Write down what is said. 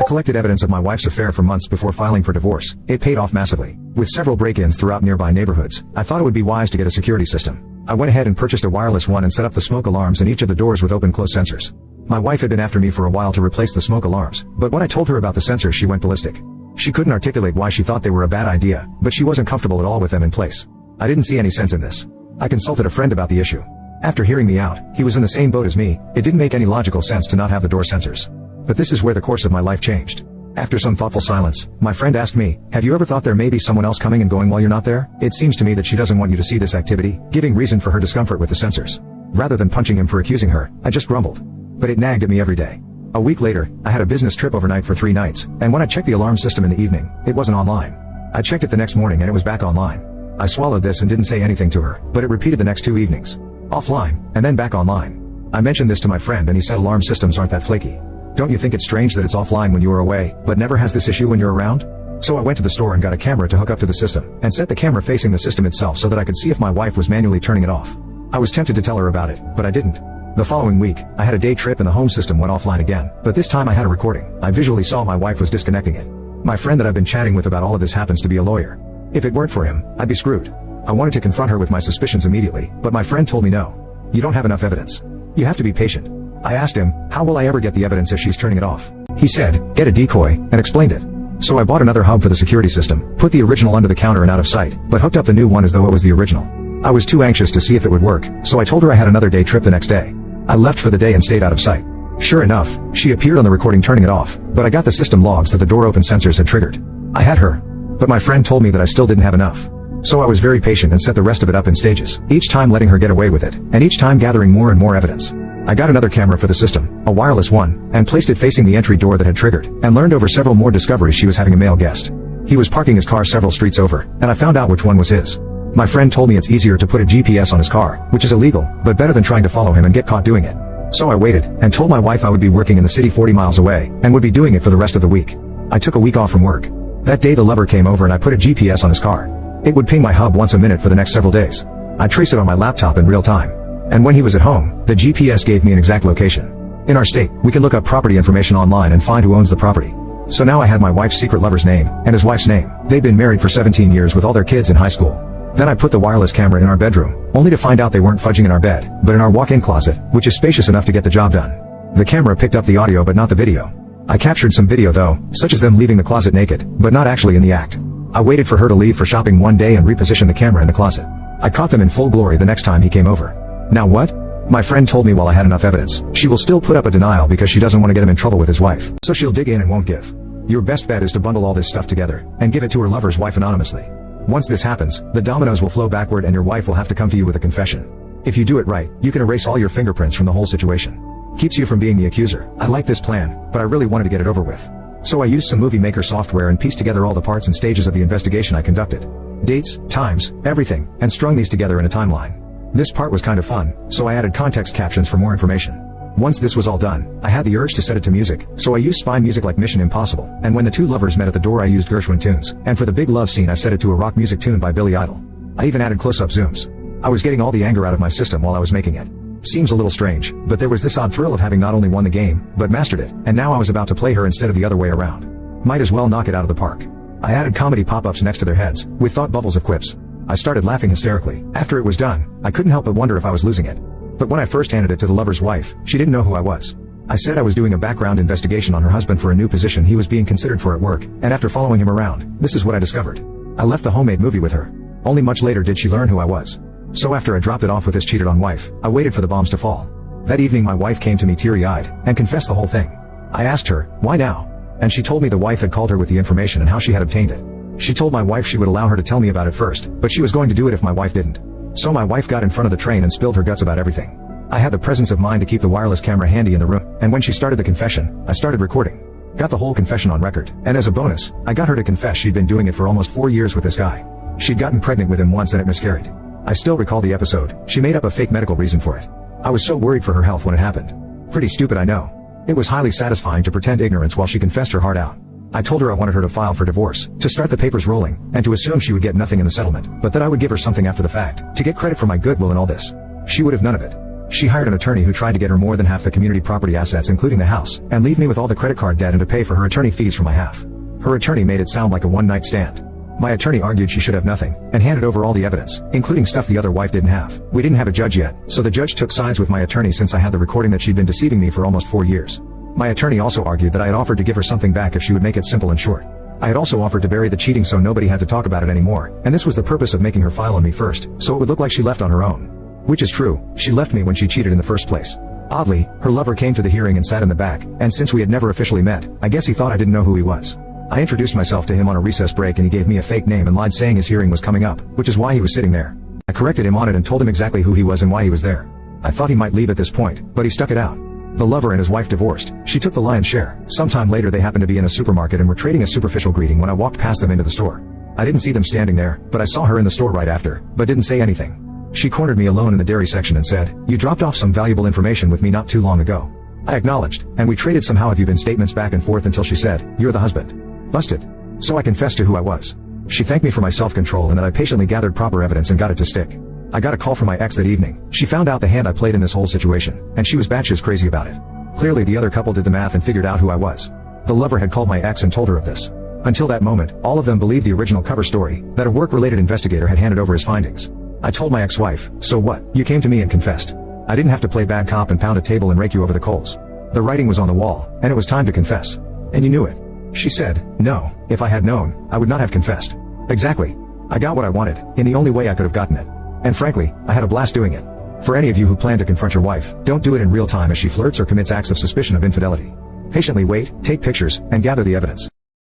I collected evidence of my wife's affair for months before filing for divorce. It paid off massively. With several break-ins throughout nearby neighborhoods, I thought it would be wise to get a security system. I went ahead and purchased a wireless one and set up the smoke alarms in each of the doors with open-close sensors. My wife had been after me for a while to replace the smoke alarms, but when I told her about the sensors, she went ballistic. She couldn't articulate why she thought they were a bad idea, but she wasn't comfortable at all with them in place. I didn't see any sense in this. I consulted a friend about the issue. After hearing me out, he was in the same boat as me. It didn't make any logical sense to not have the door sensors. But this is where the course of my life changed. After some thoughtful silence, my friend asked me, "Have you ever thought there may be someone else coming and going while you're not there? It seems to me that she doesn't want you to see this activity," giving reason for her discomfort with the sensors. Rather than punching him for accusing her, I just grumbled. But it nagged at me every day. A week later, I had a business trip overnight for 3 nights, and when I checked the alarm system in the evening, it wasn't online. I checked it the next morning and it was back online. I swallowed this and didn't say anything to her, but it repeated the next 2 evenings. Offline, and then back online. I mentioned this to my friend and he said alarm systems aren't that flaky. Don't you think it's strange that it's offline when you are away, but never has this issue when you're around? So I went to the store and got a camera to hook up to the system, and set the camera facing the system itself so that I could see if my wife was manually turning it off. I was tempted to tell her about it, but I didn't. The following week, I had a day trip and the home system went offline again, but this time I had a recording. I visually saw my wife was disconnecting it. My friend that I've been chatting with about all of this happens to be a lawyer. If it weren't for him, I'd be screwed. I wanted to confront her with my suspicions immediately, but my friend told me no. You don't have enough evidence. You have to be patient. I asked him, how will I ever get the evidence if she's turning it off? He said, get a decoy, and explained it. So I bought another hub for the security system, put the original under the counter and out of sight, but hooked up the new one as though it was the original. I was too anxious to see if it would work, so I told her I had another day trip the next day. I left for the day and stayed out of sight. Sure enough, she appeared on the recording turning it off, but I got the system logs that the door open sensors had triggered. I had her. But my friend told me that I still didn't have enough. So I was very patient and set the rest of it up in stages, each time letting her get away with it, and each time gathering more and more evidence. I got another camera for the system, a wireless one, and placed it facing the entry door that had triggered, and learned over several more discoveries she was having a male guest. He was parking his car several streets over, and I found out which one was his. My friend told me it's easier to put a GPS on his car, which is illegal, but better than trying to follow him and get caught doing it. So I waited, and told my wife I would be working in the city 40 miles away, and would be doing it for the rest of the week. I took a week off from work. That day the lover came over and I put a GPS on his car. It would ping my hub once a minute for the next several days. I traced it on my laptop in real time. And when he was at home, the GPS gave me an exact location. In our state, we can look up property information online and find who owns the property. So now I had my wife's secret lover's name, and his wife's name. They'd been married for 17 years with all their kids in high school. Then I put the wireless camera in our bedroom, only to find out they weren't fudging in our bed, but in our walk-in closet, which is spacious enough to get the job done. The camera picked up the audio but not the video. I captured some video though, such as them leaving the closet naked, but not actually in the act. I waited for her to leave for shopping one day and repositioned the camera in the closet. I caught them in full glory the next time he came over. Now what? My friend told me while I had enough evidence, she will still put up a denial because she doesn't want to get him in trouble with his wife, so she'll dig in and won't give. Your best bet is to bundle all this stuff together, and give it to her lover's wife anonymously. Once this happens, the dominoes will flow backward and your wife will have to come to you with a confession. If you do it right, you can erase all your fingerprints from the whole situation. Keeps you from being the accuser. I like this plan, but I really wanted to get it over with. So I used some movie maker software and pieced together all the parts and stages of the investigation I conducted. Dates, times, everything, and strung these together in a timeline. This part was kind of fun, so I added context captions for more information. Once this was all done, I had the urge to set it to music, so I used spy music like Mission Impossible, and when the two lovers met at the door I used Gershwin tunes, and for the big love scene I set it to a rock music tune by Billy Idol. I even added close-up zooms. I was getting all the anger out of my system while I was making it. Seems a little strange, but there was this odd thrill of having not only won the game, but mastered it, and now I was about to play her instead of the other way around. Might as well knock it out of the park. I added comedy pop-ups next to their heads, with thought bubbles of quips. I started laughing hysterically. After it was done, I couldn't help but wonder if I was losing it. But when I first handed it to the lover's wife, she didn't know who I was. I said I was doing a background investigation on her husband for a new position he was being considered for at work, and after following him around, this is what I discovered. I left the homemade movie with her. Only much later did she learn who I was. So after I dropped it off with his cheated on wife, I waited for the bombs to fall. That evening my wife came to me teary-eyed, and confessed the whole thing. I asked her, why now? And she told me the wife had called her with the information and how she had obtained it. She told my wife she would allow her to tell me about it first, but she was going to do it if my wife didn't. So my wife got in front of the train and spilled her guts about everything. I had the presence of mind to keep the wireless camera handy in the room, and when she started the confession, I started recording. Got the whole confession on record, and as a bonus, I got her to confess she'd been doing it for almost 4 years with this guy. She'd gotten pregnant with him once and it miscarried. I still recall the episode. She made up a fake medical reason for it. I was so worried for her health when it happened. Pretty stupid, I know. It was highly satisfying to pretend ignorance while she confessed her heart out. I told her I wanted her to file for divorce, to start the papers rolling, and to assume she would get nothing in the settlement, but that I would give her something after the fact, to get credit for my goodwill and all this. She would have none of it. She hired an attorney who tried to get her more than half the community property assets including the house, and leave me with all the credit card debt and to pay for her attorney fees for my half. Her attorney made it sound like a one-night stand. My attorney argued she should have nothing, and handed over all the evidence, including stuff the other wife didn't have. We didn't have a judge yet, so the judge took sides with my attorney since I had the recording that she'd been deceiving me for almost 4 years. My attorney also argued that I had offered to give her something back if she would make it simple and short. I had also offered to bury the cheating so nobody had to talk about it anymore, and this was the purpose of making her file on me first, so it would look like she left on her own. Which is true, she left me when she cheated in the first place. Oddly, her lover came to the hearing and sat in the back, and since we had never officially met, I guess he thought I didn't know who he was. I introduced myself to him on a recess break and he gave me a fake name and lied saying his hearing was coming up, which is why he was sitting there. I corrected him on it and told him exactly who he was and why he was there. I thought he might leave at this point, but he stuck it out. The lover and his wife divorced. She took the lion's share. Sometime later they happened to be in a supermarket and were trading a superficial greeting when I walked past them into the store. I didn't see them standing there, but I saw her in the store right after, but didn't say anything. She cornered me alone in the dairy section and said, "You dropped off some valuable information with me not too long ago." I acknowledged, and we traded some how have you been statements back and forth until she said, "You're the husband." Busted. So I confessed to who I was. She thanked me for my self-control and that I patiently gathered proper evidence and got it to stick. I got a call from my ex that evening. She found out the hand I played in this whole situation, and she was batshit crazy about it. Clearly the other couple did the math and figured out who I was. The lover had called my ex and told her of this. Until that moment, all of them believed the original cover story, that a work-related investigator had handed over his findings. I told my ex-wife, "So what? You came to me and confessed. I didn't have to play bad cop and pound a table and rake you over the coals. The writing was on the wall, and it was time to confess. And you knew it." She said, "No, if I had known, I would not have confessed." Exactly. I got what I wanted, in the only way I could have gotten it. And frankly, I had a blast doing it. For any of you who plan to confront your wife, don't do it in real time as she flirts or commits acts of suspicion of infidelity. Patiently wait, take pictures, and gather the evidence.